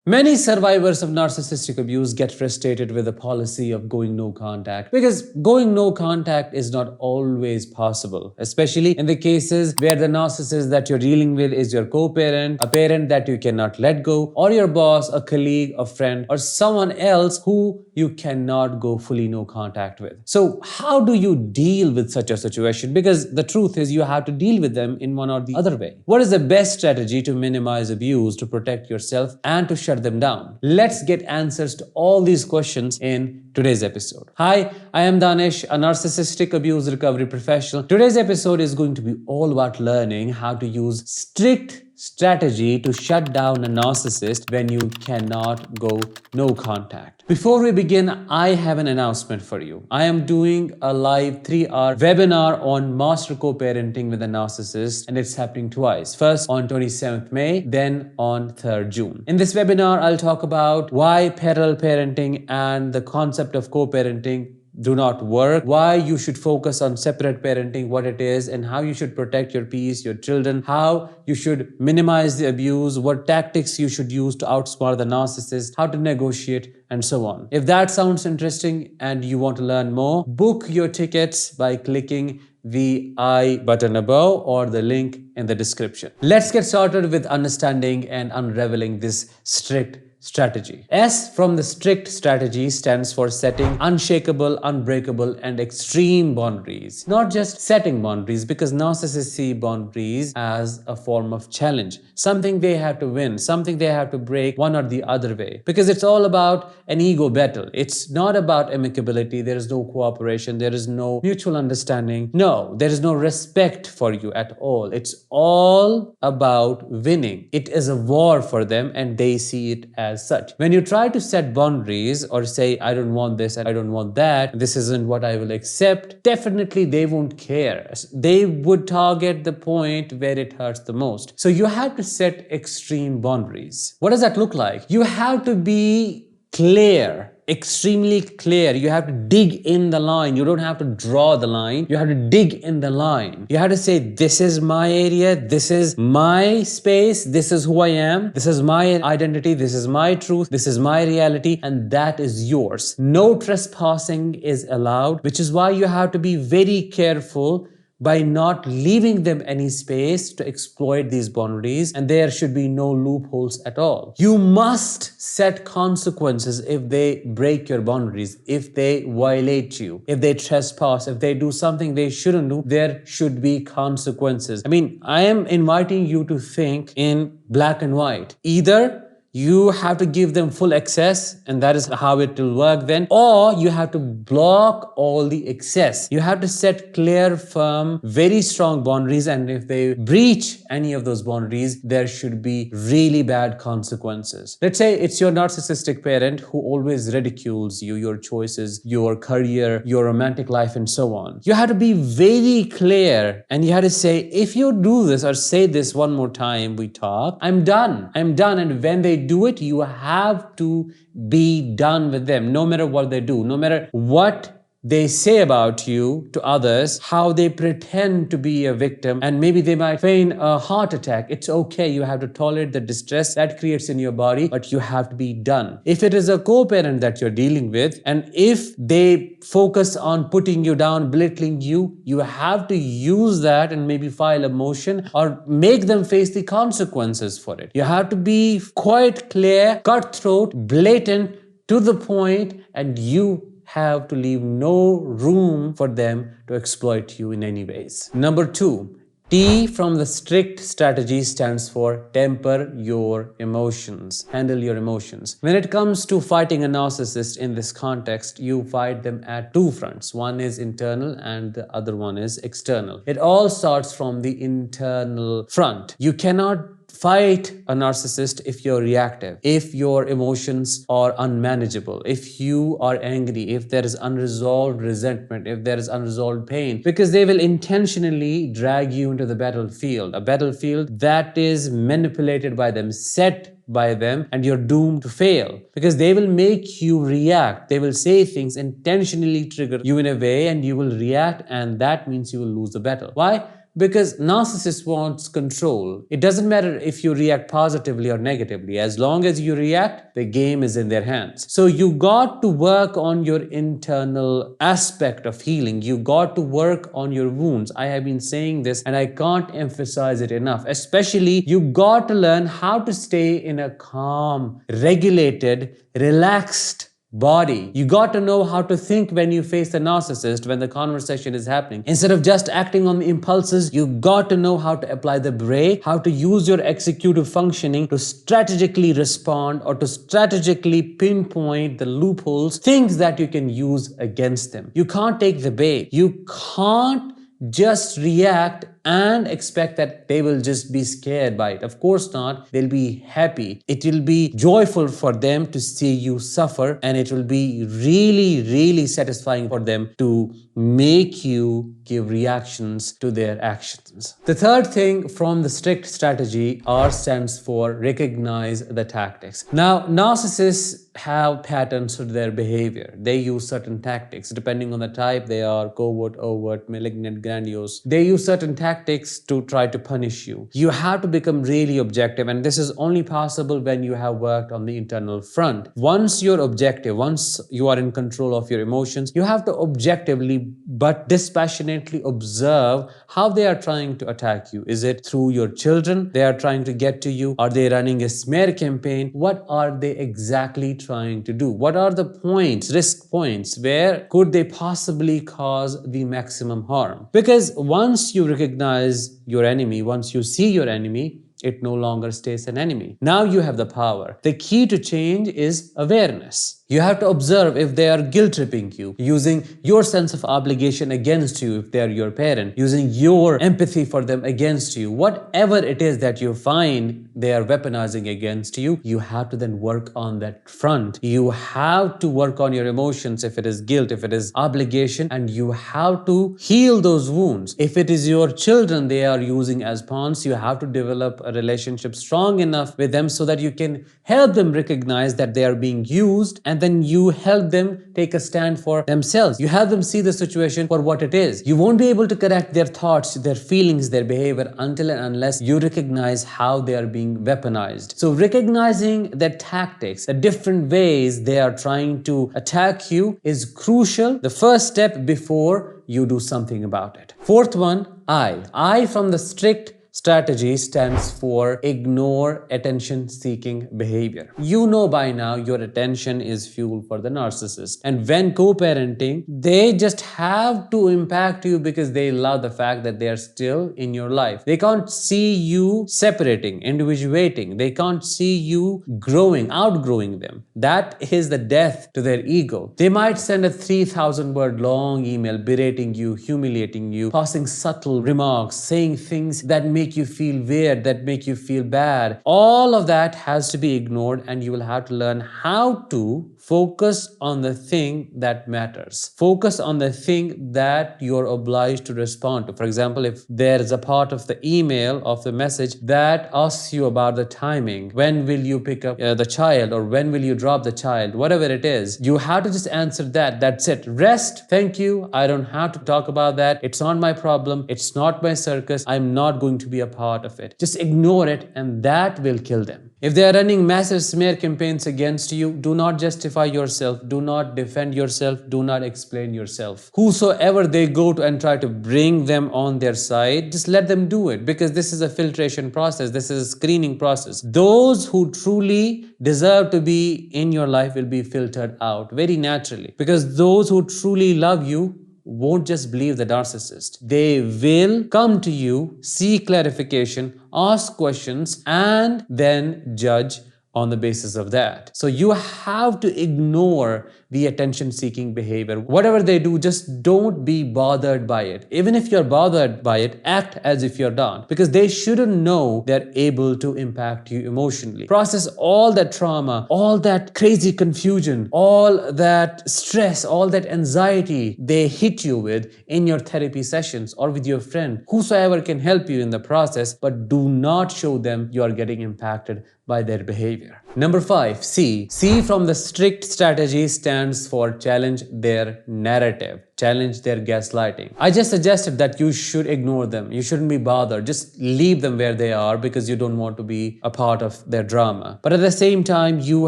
Many survivors of narcissistic abuse get frustrated with the policy of going no contact because going no contact is not always possible, especially in the cases where the narcissist that you're dealing with is your co-parent, a parent that you cannot let go, or your boss, a colleague, a friend, or someone else who you cannot go fully no contact with. So how do you deal with such a situation? Because the truth is you have to deal with them in one or the other way. What is the best strategy to minimize abuse, to protect yourself, and to shut them down? Let's get answers to all these questions in today's episode. Hi, I am Danish, a narcissistic abuse recovery professional. Today's episode is going to be all about learning how to use strict strategy to shut down a narcissist when you cannot go no contact. Before we begin, I have an announcement for you. I am doing a live 3-hour webinar on master co-parenting with a narcissist, and it's happening twice. First on 27th May, then on 3rd June. In this webinar, I'll talk about why parallel parenting and the concept of co-parenting do not work, why you should focus on separate parenting, what it is, and how you should protect your peace, your children, how you should minimize the abuse, what tactics you should use to outsmart the narcissist, how to negotiate, and so on. If that sounds interesting and you want to learn more, book your tickets by clicking the I button above or the link in the description. Let's get started with understanding and unraveling this strict strategy. S from the strict strategy stands for setting unshakable, unbreakable, and extreme boundaries. Not just setting boundaries, because narcissists see boundaries as a form of challenge, something they have to win, something they have to break one or the other way, because it's all about an ego battle. It's not about amicability. There is no cooperation. There is no mutual understanding. No, there is no respect for you at all. It's all about winning. It is a war for them, and they see it as such. When you try to set boundaries or say, I don't want this and I don't want that, this isn't what I will accept, definitely they won't care. They would target the point where it hurts the most. So you have to set extreme boundaries. What does that look like? You have to be clear, extremely clear. You have to dig in the line. You don't have to draw the line. You have to dig in the line. You have to say, this is my area. This is my space. This is who I am. This is my identity. This is my truth. This is my reality. And that is yours. No trespassing is allowed, which is why you have to be very careful by not leaving them any space to exploit these boundaries, and there should be no loopholes at all. You must set consequences if they break your boundaries, if they violate you, if they trespass, if they do something they shouldn't do. There should be consequences. I mean, I am inviting you to think in black and white. Either you have to give them full access, and that is how it will work then, or you have to block all the excess. You have to set clear, firm, very strong boundaries, and if they breach any of those boundaries, there should be really bad consequences. Let's say it's your narcissistic parent who always ridicules you, your choices, your career, your romantic life, and so on. You have to be very clear, and you have to say, if you do this or say this one more time we talk, I'm done. I'm done. And when they do it, you have to be done with them, no matter what they do, no matter what they say about you to others, how they pretend to be a victim, and maybe they might feign a heart attack. It's okay. You have to tolerate the distress that creates in your body, but you have to be done. If it is a co-parent that you're dealing with, and if they focus on putting you down, belittling you, you have to use that and maybe file a motion or make them face the consequences for it. You have to be quite clear, cutthroat, blatant, to the point, and you have to leave no room for them to exploit you in any ways. Number 2, T from the strict strategy stands for temper your emotions. Handle your emotions. When it comes to fighting a narcissist in this context, you fight them at 2 fronts. One is internal and the other one is external. It all starts from the internal front. You cannot fight a narcissist if you're reactive, if your emotions are unmanageable, if you are angry, if there is unresolved resentment, if there is unresolved pain, because they will intentionally drag you into the battlefield, a battlefield that is manipulated by them, set by them, and you're doomed to fail, because they will make you react. They will say things intentionally trigger you in a way, and you will react, and that means you will lose the battle. Why? Because narcissist wants control. It doesn't matter if you react positively or negatively. As long as you react, the game is in their hands. So you got to work on your internal aspect of healing. You got to work on your wounds. I have been saying this and I can't emphasize it enough. Especially, you got to learn how to stay in a calm, regulated, relaxed body. You got to know how to think when you face the narcissist, when the conversation is happening. Instead of just acting on the impulses, you got to know how to apply the brake, how to use your executive functioning to strategically respond or to strategically pinpoint the loopholes, things that you can use against them. You can't take the bait. You can't just react and expect that they will just be scared by it. Of course not. They'll be happy. It will be joyful for them to see you suffer, and it will be really, really satisfying for them to make you give reactions to their actions. The third thing from the strict strategy, R stands for recognize the tactics. Now, narcissists have patterns to their behavior. They use certain tactics. Depending on the type, they are covert, overt, malignant, grandiose. They use certain tactics to try to punish you. You have to become really objective, and this is only possible when you have worked on the internal front. Once you're objective, once you are in control of your emotions, you have to objectively but dispassionately observe how they are trying to attack you. Is it through your children they are trying to get to you? Are they running a smear campaign? What are they exactly trying to do? What are the points, risk points, where could they possibly cause the maximum harm? Because once you recognize your enemy, once you see your enemy, it no longer stays an enemy. Now you have the power. The key to change is awareness. You have to observe if they are guilt tripping you, using your sense of obligation against you if they are your parent, using your empathy for them against you. Whatever it is that you find they are weaponizing against you, you have to then work on that front. You have to work on your emotions if it is guilt, if it is obligation, and you have to heal those wounds. If it is your children they are using as pawns, you have to develop a relationship strong enough with them so that you can help them recognize that they are being used, and then you help them take a stand for themselves. You help them see the situation for what it is. You won't be able to correct their thoughts, their feelings, their behavior until and unless you recognize how they are being weaponized. So recognizing their tactics, the different ways they are trying to attack you is crucial. The first step before you do something about it. Fourth one, I from the strict strategy stands for ignore attention-seeking behavior. You know by now your attention is fuel for the narcissist. And when co-parenting, they just have to impact you because they love the fact that they are still in your life. They can't see you separating, individuating. They can't see you growing, outgrowing them. That is the death to their ego. They might send a 3,000-word long email berating you, humiliating you, passing subtle remarks, saying things that make you feel weird, that make you feel bad. All of that has to be ignored, and you will have to learn how to focus on the thing that matters. Focus on the thing that you're obliged to respond to. For example, if there is a part of the email, of the message that asks you about the timing, when will you pick up the child, or when will you drop the child, whatever it is, you have to just answer that. That's it. Rest, thank you. I don't have to talk about that. It's not my problem. It's not my circus. I'm not going to be a part of it. Just ignore it, and that will kill them. If they are running massive smear campaigns against you, do not justify yourself, do not defend yourself, do not explain yourself. Whosoever they go to and try to bring them on their side, just let them do it, because this is a filtration process, this is a screening process. Those who truly deserve to be in your life will be filtered out very naturally, because those who truly love you won't just believe the narcissist. They will come to you, seek clarification, ask questions, and then judge on the basis of that. So you have to ignore the attention-seeking behavior. Whatever they do, just don't be bothered by it. Even if you're bothered by it, act as if you're not, because they shouldn't know they're able to impact you emotionally. Process all that trauma, all that crazy confusion, all that stress, all that anxiety they hit you with in your therapy sessions or with your friend. Whosoever can help you in the process, but do not show them you are getting impacted by their behavior. Number 5, C. C from the strict strategy stands for challenge their narrative. challenge their gaslighting. I just suggested that you should ignore them. You shouldn't be bothered. Just leave them where they are because you don't want to be a part of their drama. But at the same time, you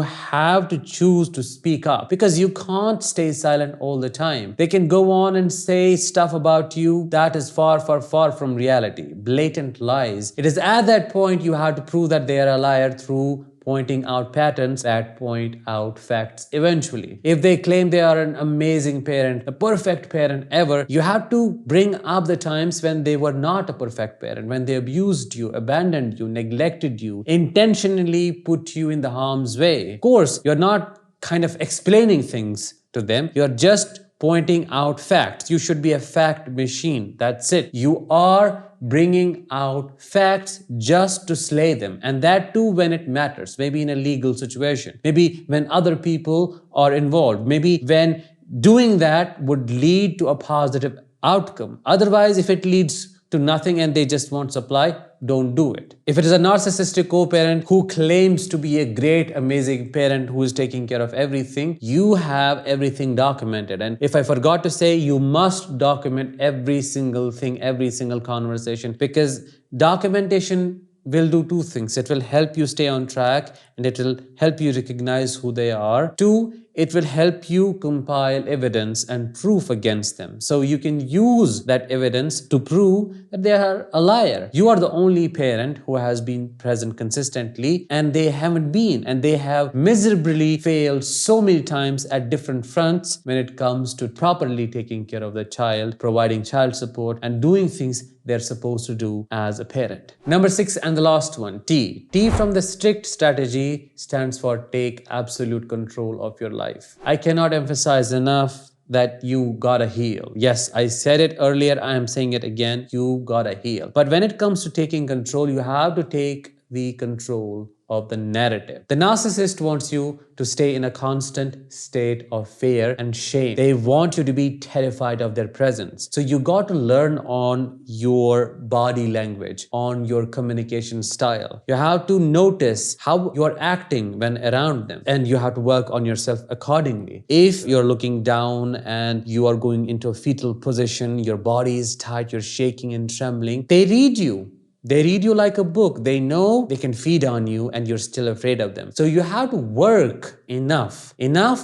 have to choose to speak up because you can't stay silent all the time. They can go on and say stuff about you that is far, far, far from reality. Blatant lies. It is at that point you have to prove that they are a liar through pointing out patterns that point out facts eventually. If they claim they are an amazing parent, a perfect parent ever, you have to bring up the times when they were not a perfect parent, when they abused you, abandoned you, neglected you, intentionally put you in the harm's way. Of course, you're not kind of explaining things to them. You're just pointing out facts. You should be a fact machine. That's it. You are bringing out facts just to slay them, and that too when it matters. Maybe in a legal situation, maybe when other people are involved, maybe when doing that would lead to a positive outcome. Otherwise, if it leads to nothing and they just want supply, don't do it. If it is a narcissistic co-parent who claims to be a great, amazing parent who is taking care of everything, you have everything documented. And if I forgot to say, you must document every single thing, every single conversation, because documentation will do two things. It will help you stay on track and it will help you recognize who they are. Two, it will help you compile evidence and proof against them. So you can use that evidence to prove that they are a liar. You are the only parent who has been present consistently and they haven't been, and they have miserably failed so many times at different fronts when it comes to properly taking care of the child, providing child support and doing things they're supposed to do as a parent. Number 6 and the last one, T. T from the strict strategy stands for take absolute control of your life. I cannot emphasize enough that you gotta heal. Yes, I said it earlier, I am saying it again, you gotta heal. But when it comes to taking control, you have to take the control of the narrative. The narcissist wants you to stay in a constant state of fear and shame. They want you to be terrified of their presence. So you got to learn on your body language, on your communication style. You have to notice how you are acting when around them, and you have to work on yourself accordingly. If you're looking down and you are going into a fetal position, your body is tight, you're shaking and trembling, they read you. They read you like a book. They know they can feed on you and you're still afraid of them. So you have to work enough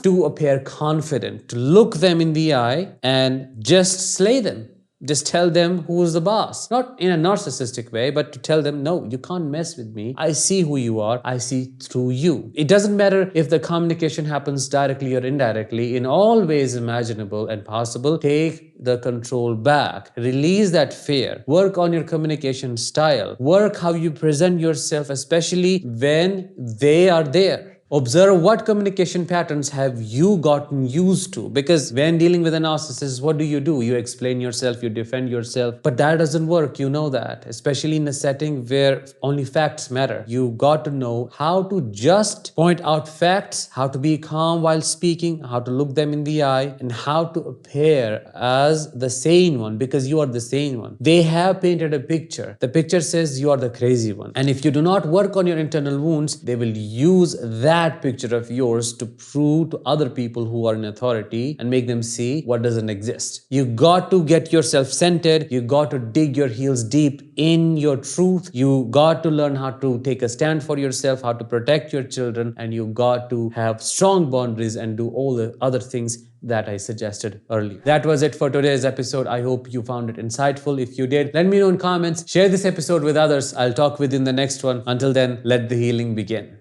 to appear confident, to look them in the eye and just slay them. Just tell them who's the boss. Not in a narcissistic way, but to tell them, no, you can't mess with me. I see who you are. I see through you. It doesn't matter if the communication happens directly or indirectly. In all ways imaginable and possible, take the control back. Release that fear. Work on your communication style. Work how you present yourself, especially when they are there. Observe what communication patterns have you gotten used to, because when dealing with a narcissist, what do? You explain yourself, you defend yourself, but that doesn't work. You know that, especially in a setting where only facts matter. You got to know how to just point out facts, how to be calm while speaking, how to look them in the eye, and how to appear as the sane one, because you are the sane one. They have painted a picture. The picture says you are the crazy one. And if you do not work on your internal wounds, they will use that picture of yours to prove to other people who are in authority and make them see what doesn't exist. You got to get yourself centered. You got to dig your heels deep in your truth. You got to learn how to take a stand for yourself, how to protect your children, and you got to have strong boundaries and do all the other things that I suggested earlier. That was it for today's episode. I hope you found it insightful. If you did, let me know in comments. Share this episode with others. I'll talk with you in the next one. Until then, let the healing begin.